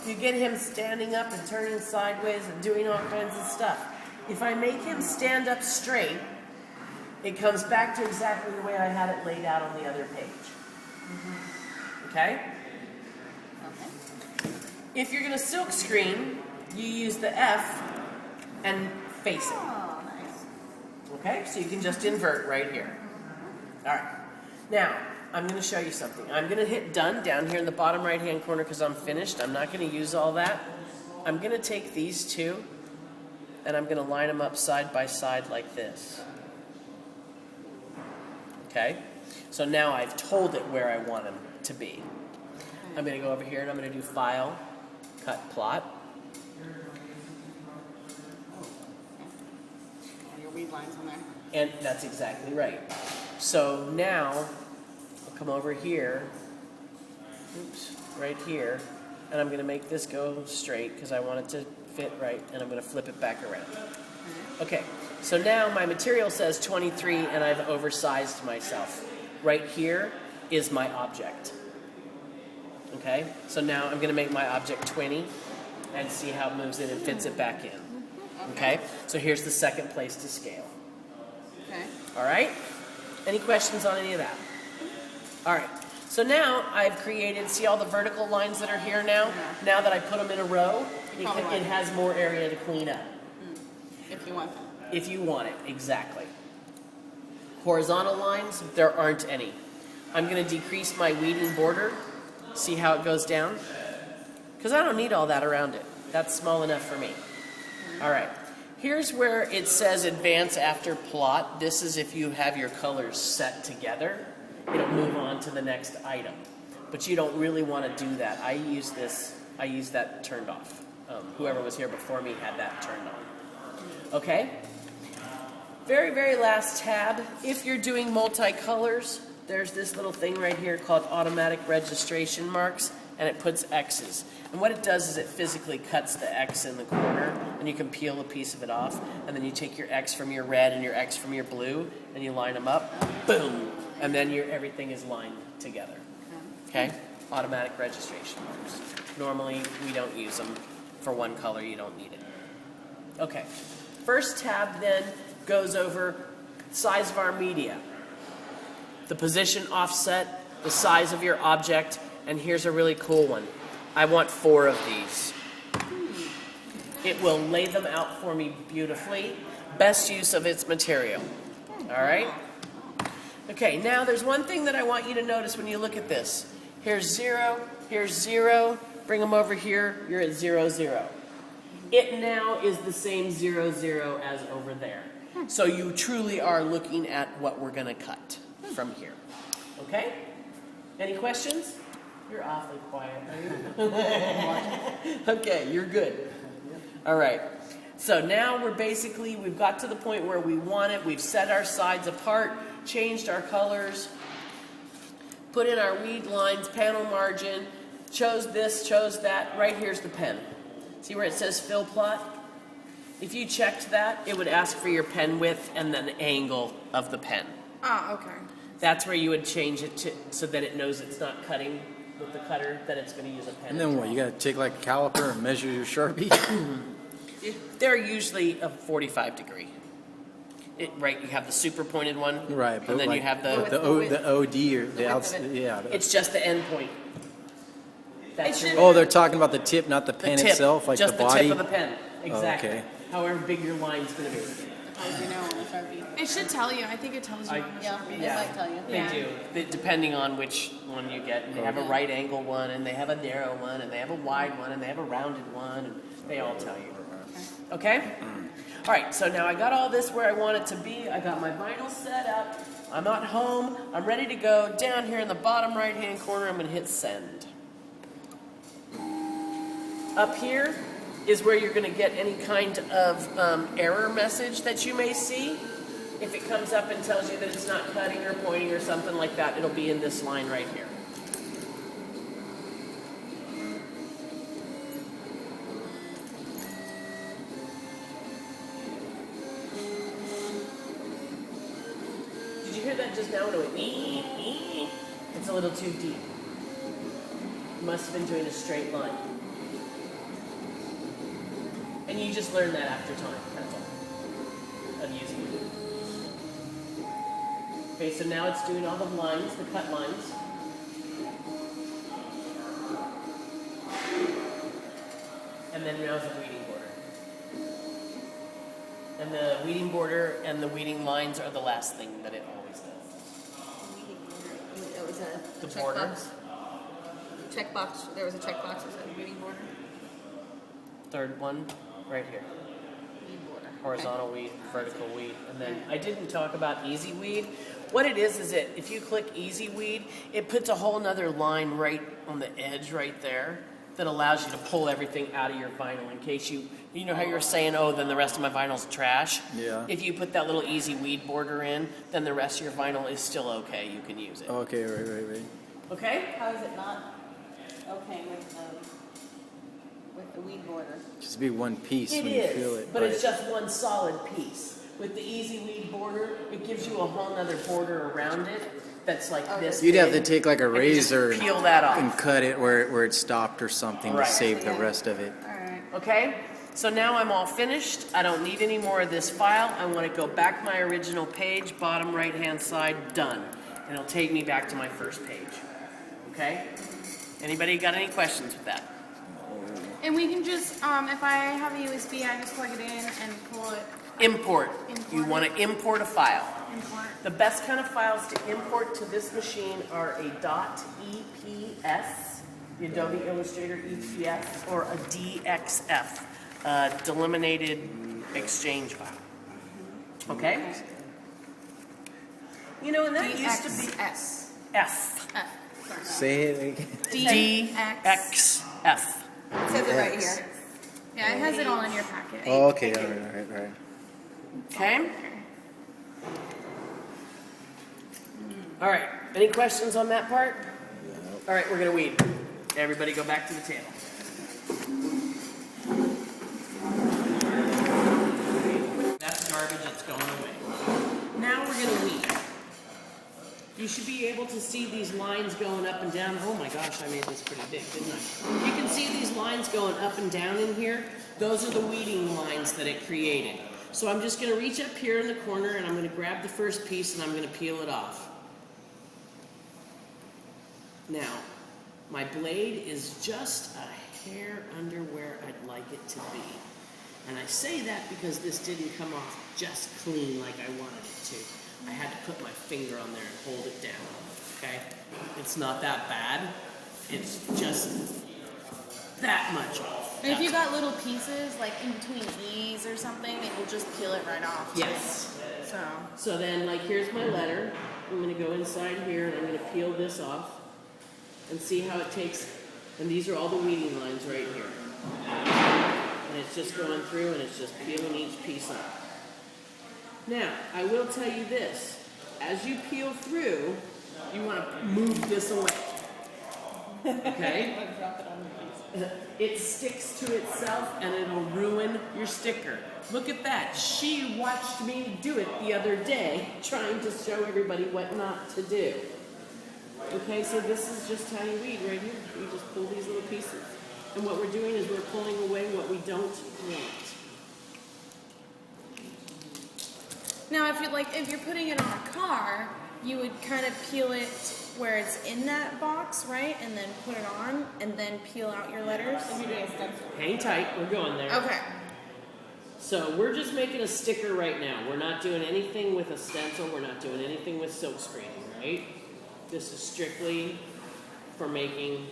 you get him standing up and turning sideways and doing all kinds of stuff. If I make him stand up straight, it comes back to exactly the way I had it laid out on the other page. Okay? If you're going to silk screen, you use the F and face it. Oh, nice. Okay? So you can just invert right here. All right. Now, I'm going to show you something. I'm going to hit done down here in the bottom right-hand corner because I'm finished. I'm not going to use all that. I'm going to take these two and I'm going to line them up side by side like this. Okay? So now I've told it where I want them to be. I'm going to go over here and I'm going to do File, Cut Plot. Your weed lines on there. And that's exactly right. So now, I'll come over here, oops, right here, and I'm going to make this go straight because I want it to fit right, and I'm going to flip it back around. Okay, so now my material says 23, and I've oversized myself. Right here is my object. Okay, so now I'm going to make my object 20 and see how it moves in and fits it back in. Okay, so here's the second place to scale. Okay. All right? Any questions on any of that? All right. So now I've created, see all the vertical lines that are here now? Yeah. Now that I put them in a row, it Probably. has more area to clean up. If you want them. If you want it, exactly. Horizontal lines, there aren't any. I'm going to decrease my weeding border. See how it goes down? Because I don't need all that around it. That's small enough for me. All right. Here's where it says advance after plot. This is if you have your colors set together. It'll move on to the next item. But you don't really want to do that. I use that turned off. Whoever was here before me had that turned on. Okay? Very, very last tab. If you're doing multicolors, there's this little thing right here called automatic registration marks, and it puts X's. And what it does is it physically cuts the X in the corner, and you can peel a piece of it off, and then you take your X from your red and your X from your blue, and you line them up, boom, and then everything is lined together. Okay? Automatic registration marks. Normally, we don't use them. For one color, you don't need it. Okay. First tab then goes over size of our media, the position offset, the size of your object, and here's a really cool one. I want 4 of these. It will lay them out for me beautifully. Best use of its material. All right? Okay, now there's one thing that I want you to notice when you look at this. Here's 0, here's 0. Bring them over here, you're at 0, 0. It now is the same 0, 0 as over there. So you truly are looking at what we're going to cut from here. Okay? Any questions? You're awfully quiet. Okay, you're good. All right. So now we've got to the point where we want it. We've set our sides apart, changed our colors, put in our weed lines, panel margin, chose this, chose that. Right here's the pen. See where it says fill plot? If you checked that, it would ask for your pen width and then the angle of the pen. Ah, okay. That's where you would change it to so that it knows it's not cutting with the cutter, that it's going to use a pen. And then what? You got to take like a caliper and measure your Sharpie? They're usually a 45 degree. Right, you have the super pointed one. Right, but and then like you have the OD or the outside. Yeah. It's just the end point. That's your, Oh, they're talking about the tip, not the pen tip, itself, like just the body. tip of the pen. Exactly. Okay. However big your line's going to be. You know, on the Sharpie. It should tell you. I think it tells you on the Sharpie. Yeah, It might tell you. They do. Depending on which one you get. And they have a right angle one, and they have a narrow one, and they have a wide one, and they have a rounded one, and they all tell you. Okay? All right, so now I got all this where I want it to be. I got my vinyl set up. I'm at home. I'm ready to go. Down here in the bottom right-hand corner, I'm going to hit send. Up here is where you're going to get any kind of error message that you may see. If it comes up and tells you that it's not cutting or pointing or something like that, it'll be in this line right here. Did you hear that just now when it went ee, ee? It's a little too deep. You must have been doing a straight line. And you just learn that after time, that's all, of using it. Okay, so now it's doing all the lines, the cut lines. And then now it's a weeding border. And the weeding border and the weeding lines are the last thing that it always does. It was a The checkbox. Checkbox. There was a checkbox that said weeding border. Third one, right here. Weed border. Horizontal weed, vertical weed, and then I didn't talk about easy weed. What it is that if you click easy weed, it puts a whole nother line right on the edge right there that allows you to pull everything out of your vinyl in case you know how you were saying, oh, then the rest of my vinyl's trash? Yeah. If you put that little easy weed border in, then the rest of your vinyl is still okay. You can use it. Okay, right. Okay? How is it not okay with the weed border? Just be one piece It when you feel is, it. but it's just one solid piece. With the easy weed border, it gives you a whole nother border around it that's like this. You'd have to big, take like a and you just razor peel that off. and cut it where it stopped or something Right. to save the Yeah. rest of it. All right. Okay? So now I'm all finished. I don't need any more of this file. I want to go back my original page, bottom right-hand side, done. And it'll take me back to my first page. Okay? Anybody got any questions with that? And we can just, if I have a USB, I just plug it in and pull it. Import. Import You want it. to import a file. Import. The best kind of files to import to this machine are a .eps, the Adobe Illustrator EPS, or a DXF, Delimited Exchange file. Okay? You know, and that used to be DXS. F. Sorry. Say it again. DXF. It says it right here. Yeah, it has it all in your packet. Oh, okay, all right. Okay? All right. Any questions on that part? All right, we're going to weed. Everybody go back to the table. That's garbage. It's going away. Now we're going to weed. You should be able to see these lines going up and down. Oh my gosh, I made this pretty big, didn't I? You can see these lines going up and down in here. Those are the weeding lines that it created. So I'm just going to reach up here in the corner and I'm going to grab the first piece and I'm going to peel it off. Now, my blade is just a hair under where I'd like it to be. And I say that because this didn't come off just clean like I wanted it to. I had to put my finger on there and hold it down, okay? It's not that bad. It's just that much off. And if you got little pieces, like in between E's or something, it will just peel it right off. too. Yes. So, then, like, here's my letter. I'm going to go inside here and I'm going to peel this off and see how it takes. And these are all the weeding lines right here. And it's just going through and it's just peeling each piece off. Now, I will tell you this. As you peel through, you want to move this away. Okay? It sticks to itself and it'll ruin your sticker. Look at that. She watched me do it the other day, trying to show everybody what not to do. Okay, so this is just how you weed right here. You just pull these little pieces. And what we're doing is we're pulling away what we don't want. now if you're putting it on a car, you would kind of peel it where it's in that box, right? And then put it on, and then peel out your letters. If you're doing a stencil. Hang tight, we're going there. Okay. So we're just making a sticker right now. We're not doing anything with a stencil. We're not doing anything with silk screening, right? This is strictly for making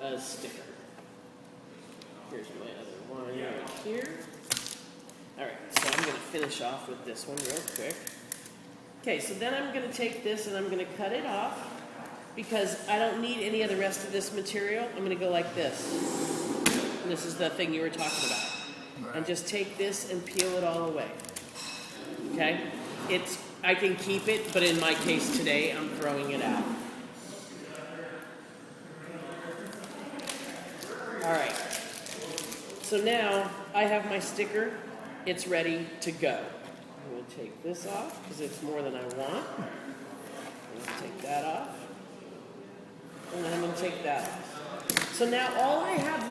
a sticker. Here's my other one right here. All right, so I'm going to finish off with this one real quick. Okay, so then I'm going to take this and I'm going to cut it off because I don't need any of the rest of this material. I'm going to go like this. And this is the thing you were talking about. And just take this and peel it all away. Okay? I can keep it, but in my case today, I'm throwing it out. All right. So now I have my sticker. It's ready to go. I'm going to take this off because it's more than I want. I'm going to take that off. And then I'm going to take that off. So now all I have